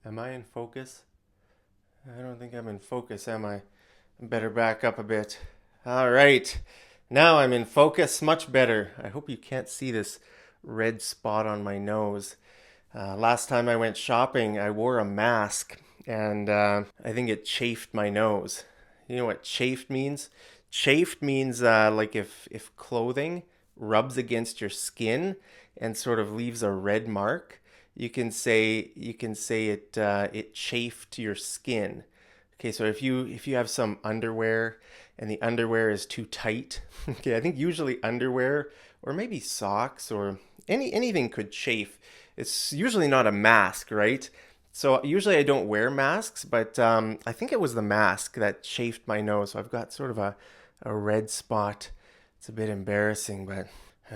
Am I in focus? I don't think I'm in focus, am I? I better back up a bit. All right. Now I'm in focus, much better. I hope you can't see this red spot on my nose. Last time I went shopping, I wore a mask and I think it chafed my nose. You know what chafed means? Chafed means like if clothing rubs against your skin and sort of leaves a red mark, you can say it chafed your skin. Okay, so if you have some underwear and the underwear is too tight, okay, I think usually underwear or maybe socks or anything could chafe. It's usually not a mask, right? So usually I don't wear masks, but I think it was the mask that chafed my nose. So I've got sort of a red spot. It's a bit embarrassing, but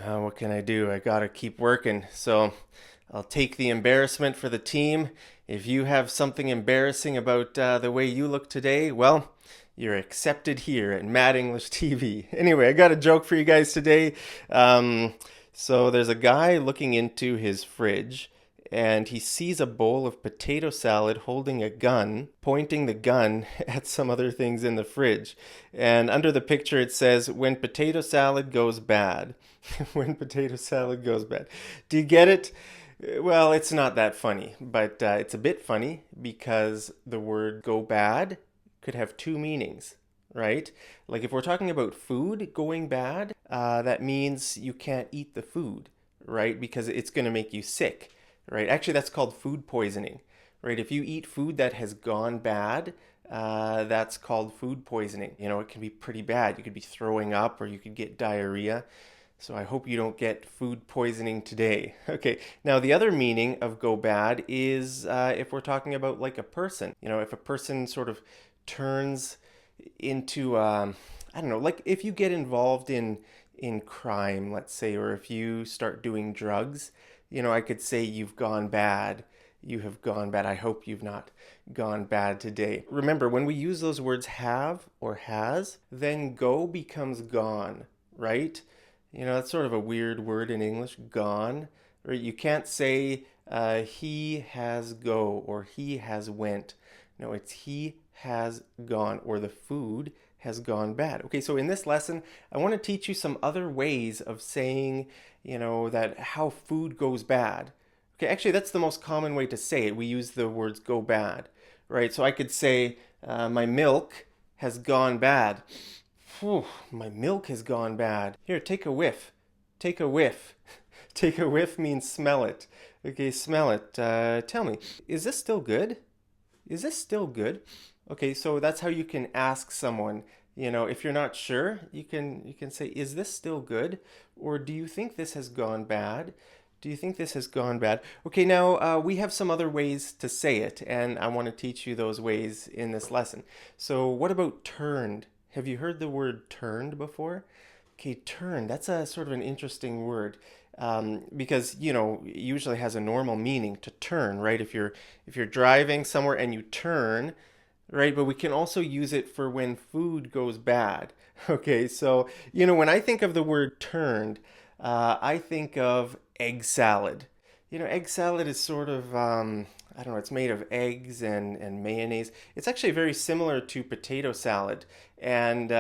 what can I do? I gotta keep working. So I'll take the embarrassment for the team. If you have something embarrassing about the way you look today, well, you're accepted here at Mad English TV. Anyway, I got a joke for you guys today. So there's a guy looking into his fridge and he sees a bowl of potato salad holding a gun, pointing the gun at some other things in the fridge. And under the picture it says, when potato salad goes bad. When potato salad goes bad. Do you get it? Well, it's not that funny, but it's a bit funny because the word go bad could have two meanings, right? Like if we're talking about food going bad, that means you can't eat the food, right? Because it's going to make you sick, right? Actually, that's called food poisoning, right? If you eat food that has gone bad, that's called food poisoning. You know, it can be pretty bad. You could be throwing up or you could get diarrhea. So I hope you don't get food poisoning today. Okay, now the other meaning of go bad is if we're talking about like a person. You know, if a person sort of turns into, I don't know, like if you get involved in crime, let's say, or if you start doing drugs, you know, I could say you've gone bad. You have gone bad. I hope you've not gone bad today. Remember, when we use those words have or has, then go becomes gone, right? You know, that's sort of a weird word in English, gone. Right? You can't say he has go or he has went. No, it's he has gone or the food has gone bad. Okay, so in this lesson, I want to teach you some other ways of saying, you know, that how food goes bad. Okay, actually, that's the most common way to say it. We use the words go bad, right? So I could say, my milk has gone bad. Whew, my milk has gone bad. Here, take a whiff. Take a whiff. Take a whiff means smell it. Okay, smell it. Tell me, is this still good? Is this still good? Okay, so that's how you can ask someone. You know, if you're not sure, you can say, is this still good? Or do you think this has gone bad? Do you think this has gone bad? Okay, now we have some other ways to say it, and I want to teach you those ways in this lesson. So, what about turned? Have you heard the word turned before? Okay, turned. That's a sort of an interesting word because you know it usually has a normal meaning to turn, right? If you're driving somewhere and you turn, right? But we can also use it for when food goes bad. Okay, so you know when I think of the word turned, I think of egg salad. You know, egg salad is sort of I don't know, it's made of eggs and mayonnaise. It's actually very similar to potato salad. And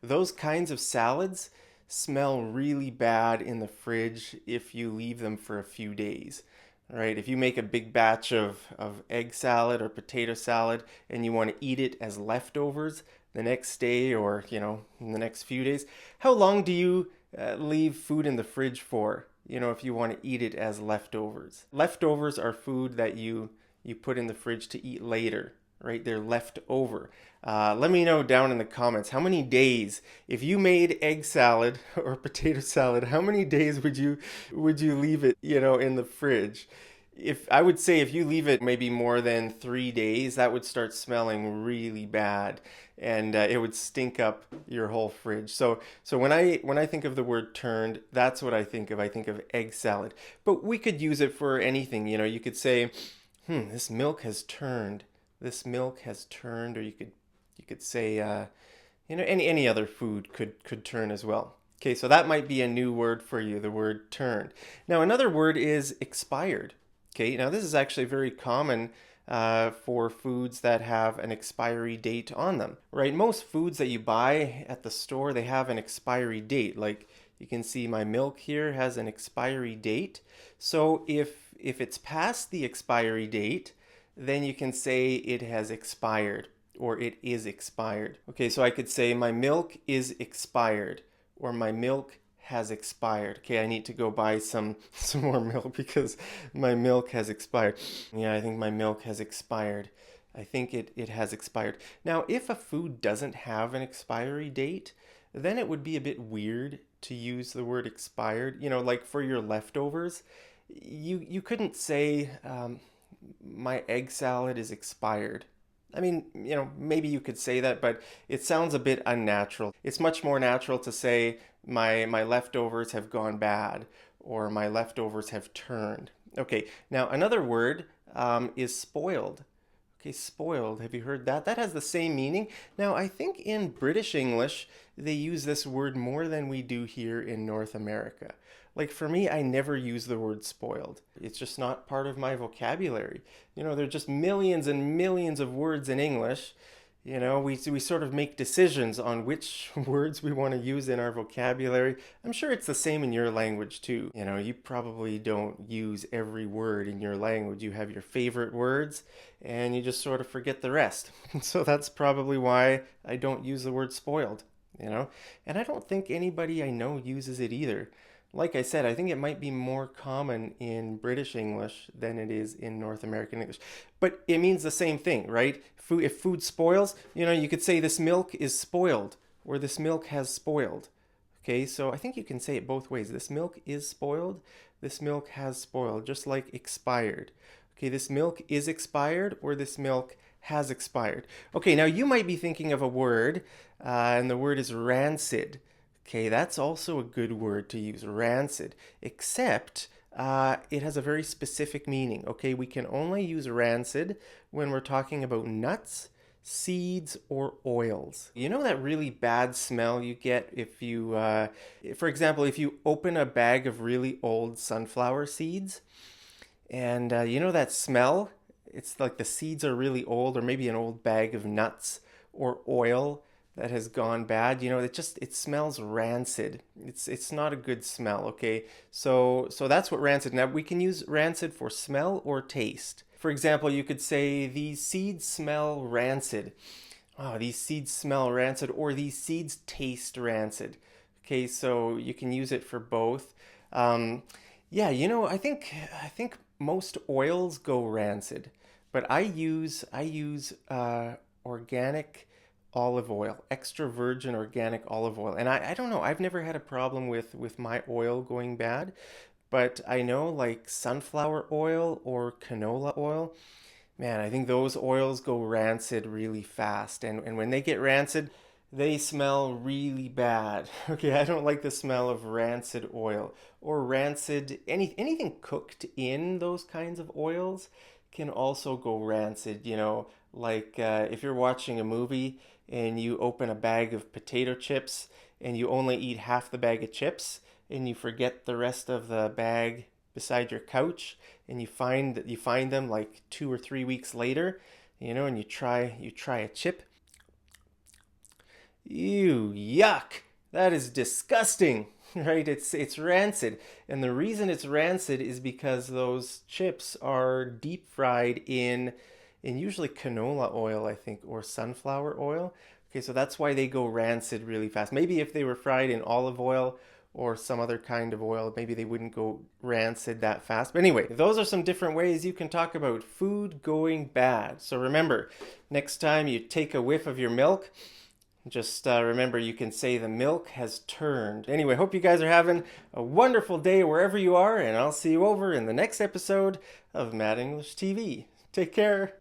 those kinds of salads smell really bad in the fridge if you leave them for a few days. Right? If you make a big batch of egg salad or potato salad and you want to eat it as leftovers the next day or, you know, in the next few days, how long do you leave food in the fridge for? You know, if you want to eat it as leftovers. Leftovers are food that you put in the fridge to eat later, right? They're left over. Let me know down in the comments how many days, if you made egg salad or potato salad, how many days would you leave it, you know, in the fridge? If I would say if you leave it maybe more than 3 days, that would start smelling really bad, and it would stink up your whole fridge. So when I think of the word turned, that's what I think of. I think of egg salad. But we could use it for anything. You know, you could say, this milk has turned. This milk has turned, or you could say, you know, any other food could turn as well. Okay, so that might be a new word for you, the word turned. Now another word is expired. Okay, now this is actually very common for foods that have an expiry date on them, right? Most foods that you buy at the store, they have an expiry date. Like you can see my milk here has an expiry date. So if it's past the expiry date, then you can say it has expired or it is expired. Okay, so I could say my milk is expired or my milk has expired. Okay, I need to go buy some more milk because my milk has expired. Yeah, I think my milk has expired. I think it has expired. Now, if a food doesn't have an expiry date, then it would be a bit weird to use the word expired. You know, like for your leftovers, you couldn't say my egg salad is expired. I mean, you know, maybe you could say that, but it sounds a bit unnatural. It's much more natural to say my leftovers have gone bad or my leftovers have turned. Okay, now another word is spoiled. Okay, spoiled. Have you heard that? That has the same meaning. Now, I think in British English, they use this word more than we do here in North America. Like for me, I never use the word spoiled. It's just not part of my vocabulary. You know, there are just millions and millions of words in English. You know, we sort of make decisions on which words we want to use in our vocabulary. I'm sure it's the same in your language too. You know, you probably don't use every word in your language. You have your favorite words and you just sort of forget the rest. So that's probably why I don't use the word spoiled, you know? And I don't think anybody I know uses it either. Like I said, I think it might be more common in British English than it is in North American English. But it means the same thing, right? If food spoils, you know, you could say this milk is spoiled or this milk has spoiled. Okay, so I think you can say it both ways. This milk is spoiled, this milk has spoiled, just like expired. Okay, this milk is expired or this milk has expired. Okay, now you might be thinking of a word, and the word is rancid. Okay, that's also a good word to use, rancid, except it has a very specific meaning. Okay, we can only use rancid when we're talking about nuts, seeds, or oils. You know that really bad smell you get if you, for example, if you open a bag of really old sunflower seeds, and you know that smell? It's like the seeds are really old, or maybe an old bag of nuts or oil that has gone bad. You know, it smells rancid. It's not a good smell. Okay, so that's what rancid. Now we can use rancid for smell or taste. For example, you could say these seeds smell rancid. Oh, these seeds smell rancid, or these seeds taste rancid. Okay, so you can use it for both. Yeah, you know, I think most oils go rancid, but I use organic olive oil, extra virgin organic olive oil. And I don't know, I've never had a problem with my oil going bad, but I know like sunflower oil or canola oil, man, I think those oils go rancid really fast. And when they get rancid, they smell really bad. Okay, I don't like the smell of rancid oil or rancid, anything cooked in those kinds of oils can also go rancid, you know, like if you're watching a movie and you open a bag of potato chips and you only eat half the bag of chips and you forget the rest of the bag beside your couch and you find them like 2 or 3 weeks later, you know, and you try a chip. Ew, yuck. That is disgusting. Right? It's rancid. And the reason it's rancid is because those chips are deep fried in usually canola oil, I think, or sunflower oil. Okay, so that's why they go rancid really fast. Maybe if they were fried in olive oil or some other kind of oil, maybe they wouldn't go rancid that fast. But anyway, those are some different ways you can talk about food going bad. So remember, next time you take a whiff of your milk, just remember you can say the milk has turned. Anyway, hope you guys are having a wonderful day wherever you are, and I'll see you over in the next episode of Mad English TV. Take care.